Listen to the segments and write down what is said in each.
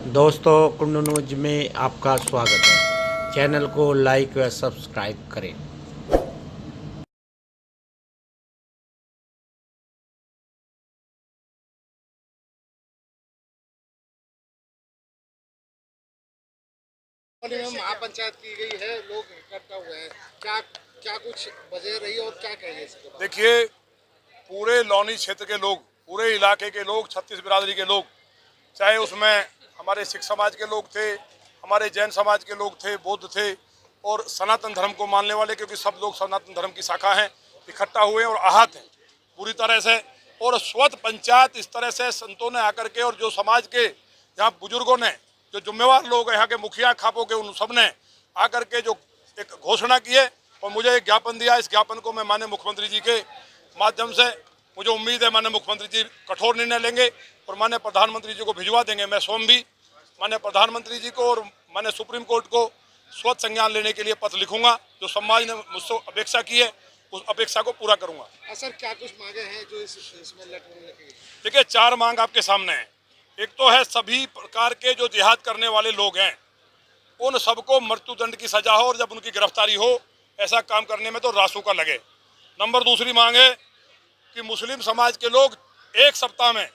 दोस्तों, कुंडू न्यूज में आपका स्वागत है। चैनल को लाइक व सब्सक्राइब करें। महापंचायत की गई है, लोग इकट्ठा हुए हैं, क्या क्या कुछ वजह रही और क्या कहेंगे इसके बारे में? देखिए, पूरे लौनी क्षेत्र के लोग, पूरे इलाके के लोग, 36 बिरादरी के लोग, चाहे उसमें हमारे सिख समाज के लोग थे, हमारे जैन समाज के लोग थे, बौद्ध थे और सनातन धर्म को मानने वाले, क्योंकि सब लोग सनातन धर्म की शाखा हैं, इकट्ठा हुए और आहत हैं पूरी तरह से। और स्वत पंचायत इस तरह से संतों ने आकर के और जो समाज के यहाँ बुजुर्गों ने, जो जिम्मेवार लोग यहाँ के मुखिया खापों के, उन सब ने आकर के जो एक घोषणा की है और मुझे एक ज्ञापन दिया। इस ज्ञापन को मैं माननीय मुख्यमंत्री जी के माध्यम से, मुझे उम्मीद है माननीय मुख्यमंत्री जी कठोर निर्णय लेंगे और माननीय प्रधानमंत्री जी को भिजवा देंगे। मैं स्वयं भी माननीय प्रधानमंत्री जी को और माननीय सुप्रीम कोर्ट को स्वतः संज्ञान लेने के लिए पत्र लिखूंगा। जो समाज ने मुझसे अपेक्षा की है, उस अपेक्षा को पूरा करूंगा। सर, क्या कुछ मांगे हैं जो इसमें लेटर में लिखी गई? देखिए, 4 मांग आपके सामने है। एक तो है सभी प्रकार के जो जिहाद करने वाले लोग हैं, उन सबको मृत्युदंड की सजा हो और जब उनकी गिरफ्तारी हो, ऐसा काम करने में तो रासुका लगे। नंबर 2 मांग है कि मुस्लिम समाज के लोग 1 सप्ताह में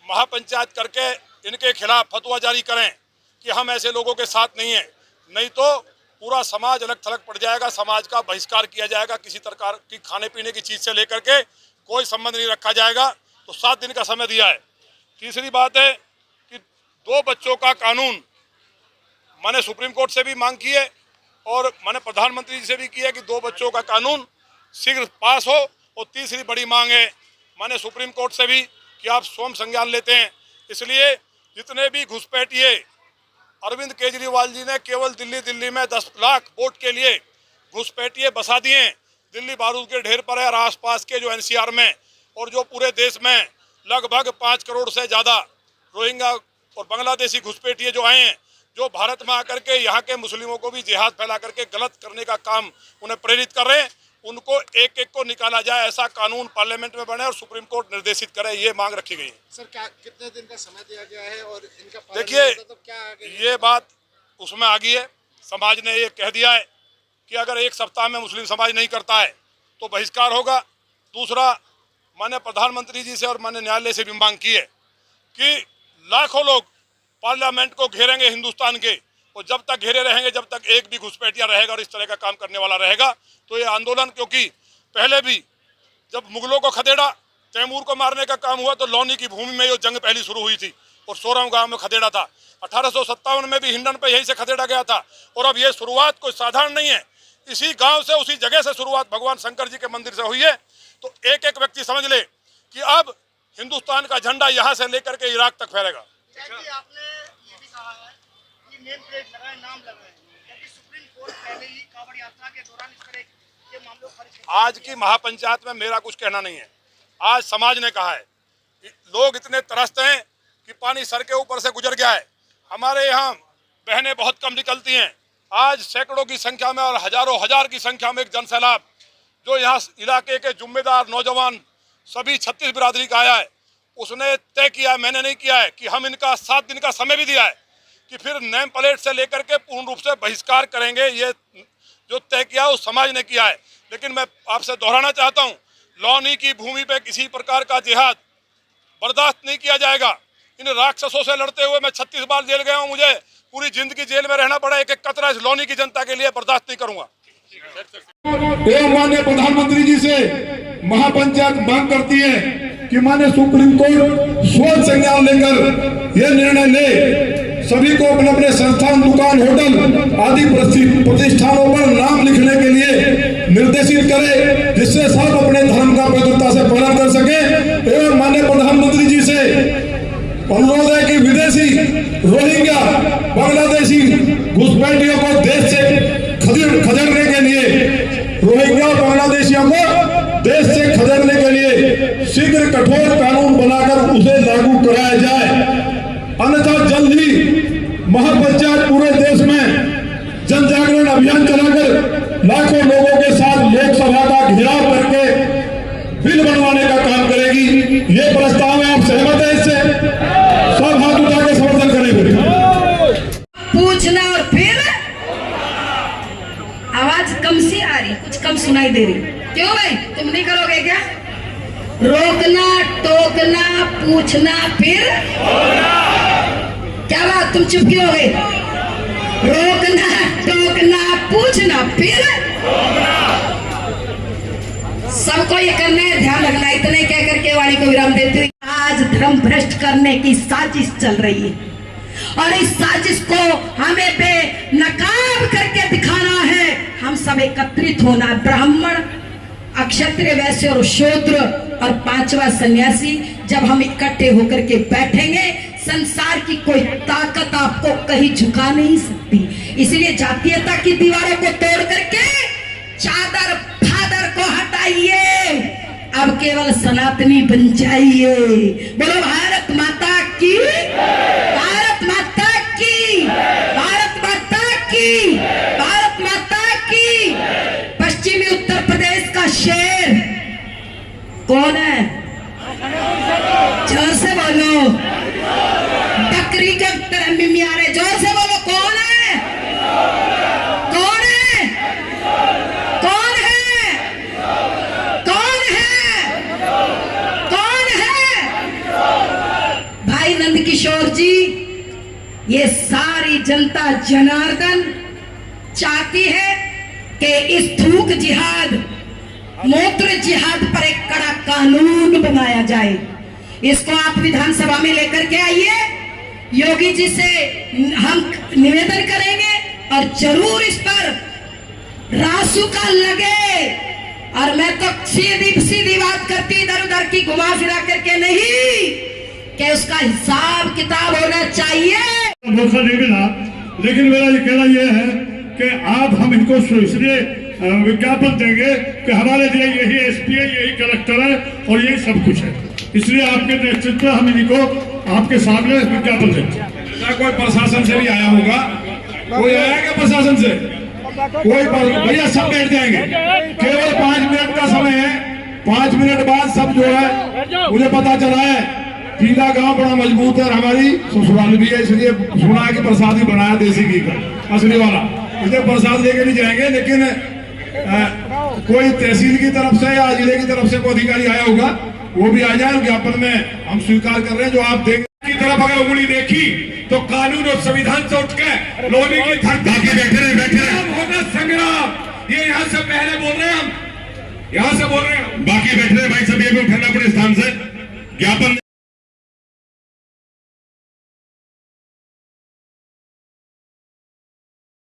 महापंचायत करके इनके खिलाफ फतवा जारी करें कि हम ऐसे लोगों के साथ नहीं हैं, नहीं तो पूरा समाज अलग थलग पड़ जाएगा, समाज का बहिष्कार किया जाएगा, किसी प्रकार की खाने पीने की चीज़ से लेकर के कोई संबंध नहीं रखा जाएगा। तो 7 दिन का समय दिया है। तीसरी बात है कि 2 बच्चों का कानून, मैंने सुप्रीम कोर्ट से भी मांग की है और मैंने प्रधानमंत्री जी से भी की है कि 2 बच्चों का कानून शीघ्र पास हो। और तीसरी बड़ी मांग है मैंने सुप्रीम कोर्ट से भी कि आप स्वयं संज्ञान लेते हैं। इसलिए जितने भी घुसपैठिए अरविंद केजरीवाल जी ने केवल दिल्ली में 10 लाख वोट के लिए घुसपैठिए बसा दिए हैं। दिल्ली बारूद के ढेर पर है और आसपास के जो एनसीआर में और जो पूरे देश में लगभग 5 करोड़ से ज़्यादा रोहिंग्या और बांग्लादेशी घुसपैठिए जो आए हैं, जो भारत में आकर के यहाँ के मुस्लिमों को भी जिहाद फैला करके गलत करने का काम उन्हें प्रेरित कर रहे हैं, उनको एक को निकाला जाए, ऐसा कानून पार्लियामेंट में बने और सुप्रीम कोर्ट निर्देशित करे, ये मांग रखी गई है। सर, क्या कितने दिन का समय दिया गया है और इनका देखिए, तो क्या ये बात उसमें आ गई है। समाज ने ये कह दिया है कि अगर 1 सप्ताह में मुस्लिम समाज नहीं करता है तो बहिष्कार होगा। दूसरा, मैंने प्रधानमंत्री जी से और मैंने न्यायालय से भी मांग की है कि लाखों लोग पार्लियामेंट को घेरेंगे हिंदुस्तान के, और जब तक घेरे रहेंगे, जब तक एक भी घुसपैठिया रहेगा और इस तरह का काम करने वाला रहेगा, तो ये आंदोलन, क्योंकि पहले भी जब मुगलों को खदेड़ा, तैमूर को मारने का काम हुआ, तो लौनी की भूमि में ये जंग पहली शुरू हुई थी और 16 गांव में खदेड़ा था। 1857 में भी हिंडन पे यहीं से खदेड़ा गया था। और अब ये शुरुआत कोई साधारण नहीं है, इसी गांव से, उसी जगह से शुरुआत भगवान शंकर जी के मंदिर से हुई है। तो एक व्यक्ति समझ ले कि अब हिंदुस्तान का झंडा यहाँ से लेकर के इराक तक फहरेगा। आपने ये भी कहा है कि नेम प्लेट लगाए, नाम लगाए, क्योंकि सुप्रीम कोर्ट पहले ही कांवड़ यात्रा के दौरान इस तरह के मामलों पर आज की महापंचायत में मेरा कुछ कहना नहीं है। आज समाज ने कहा है, लोग इतने त्रस्त हैं कि पानी सर के ऊपर से गुजर गया है। हमारे यहाँ बहनें बहुत कम निकलती हैं। आज सैकड़ों की संख्या में और हजारों हजार की संख्या में एक जनसैलाब जो यहाँ इलाके के जिम्मेदार नौजवान सभी 36 बिरादरी का आया है, उसने तय किया, मैंने नहीं किया है, कि हम इनका 7 दिन का समय भी दिया है कि फिर नेम प्लेट से लेकर के पूर्ण रूप से बहिष्कार करेंगे। ये जो तय किया उस समाज ने किया है। लेकिन मैं आपसे दोहराना चाहता हूँ, लौनी की भूमि पे किसी प्रकार का जिहाद बर्दाश्त नहीं किया जाएगा। इन राक्षसों से लड़ते हुए मैं 36 बार जेल गया हूँ, मुझे पूरी जिंदगी जेल में रहना पड़ा, एक कतरा इस लौनी की जनता के लिए बर्दाश्त नहीं करूंगा। माननीय प्रधानमंत्री जी से महापंचायत मांग करती है कि माननीय सुप्रीम कोर्ट स्वतः संज्ञान लेकर यह निर्णय ले, सभी को अपने अपने संस्थान, दुकान, होटल आदि प्रतिष्ठानों पर नाम लिखने के लिए निर्देशित करे, जिससे सब अपने धर्म का पवित्रता से पालन कर सके। एवं माननीय प्रधानमंत्री जी से अनुरोध है कि विदेशी रोहिंग्या बांग्लादेशी घुसपैठियों को देश से खदेड़ने के लिए, रोहिंग्या बांग्लादेशियों को देश से खदेड़ने के लिए शीघ्र कठोर कानून बनाकर उसे लागू कराया जाए। अन्यथा जल्द ही महापंचायत पूरे देश में जन जागरण अभियान चलाकर लाखों लोगों के साथ लोकसभा का घेराव करके बिल बनवाने का काम करेगी। ये प्रस्ताव है, आप सहमत हैं इससे? सब हाथ उठा के समर्थन करेंगे। ले रही। क्यों भाई, तुम नहीं करोगे क्या? रोकना, टोकना, पूछना, फिर क्या बात, तुम चुप क्यों हो गए? रोकना, टोकना, पूछना, फिर सबको ये करना है, ध्यान रखना। इतने कह करके वाणी को विराम देती हुई, आज धर्म भ्रष्ट करने की साजिश चल रही है और इस साजिश को हमें बेनकाब करके दिखाना है। हम सब एकत्रित होना, ब्राह्मण, अक्षत्रिय, वैश्य और शूद्र और पांचवा सन्यासी, जब हम इकट्ठे होकर के बैठेंगे, संसार की कोई ताकत आपको कहीं झुका नहीं सकती। इसलिए जातीयता की दीवारों को तोड़ करके चादर फादर को हटाइए, अब केवल सनातनी बन जाइए। बोलो भारत माता की, भारत माता की, भारत माता की, भारत माता की। पश्चिमी उत्तर प्रदेश का शेर कौन है? जोर से बोलो, बकरी के तरह मिमियारे, जोर से बोलो, कौन है? कौन है? कौन है? कौन है? कौन है? भाई नंद किशोर जी, ये सारी जनता जनार्दन चाहती है कि इस थूक जिहाद, मूत्र जिहाद पर एक कड़ा कानून बनाया जाए। इसको आप विधानसभा में लेकर के आइए, योगी जी से हम निवेदन करेंगे और जरूर इस पर रासुका लगे। और मैं तो सीधी सीधी बात करती, इधर उधर की घुमा फिरा करके नहीं, कि उसका हिसाब किताब होना चाहिए। भरोसा नहीं मिला, लेकिन मेरा ये कहना यह है कि आप हम इनको इसलिए विज्ञापन देंगे कि हमारे लिए यही एसपी है, यही कलेक्टर है और यही सब कुछ है। इसलिए आपके नेतृत्व में हम इनको आपके सामने विज्ञापन देंगे। कोई प्रशासन से भी आया होगा, कोई आया क्या प्रशासन से? कोई भैया सब बैठ जाएंगे, केवल 5 मिनट का समय है। 5 मिनट बाद सब जो है, मुझे पता चला है पीला गांव बड़ा मजबूत है और हमारी ससुराल भी है, इसलिए सुना है कि प्रसाद ही बनाया देसी घी का असली वाला, इसलिए प्रसाद लेके नहीं जाएंगे। लेकिन कोई तहसील की तरफ से या जिले की तरफ से कोई अधिकारी आया होगा, वो भी आ जाए। ज्ञापन में हम स्वीकार कर रहे हैं। जो आप देंगे की तरफ अगर उंगली देखी तो कानून और संविधान से उठ के लोनी की धरती बैठे होगा संग्राम। ये यहाँ से पहले बोल रहे हैं, हम यहाँ से बोल रहे हैं, बाकी बैठ रहे भाई सब ये भी उठना अपने स्थान से। ज्ञापन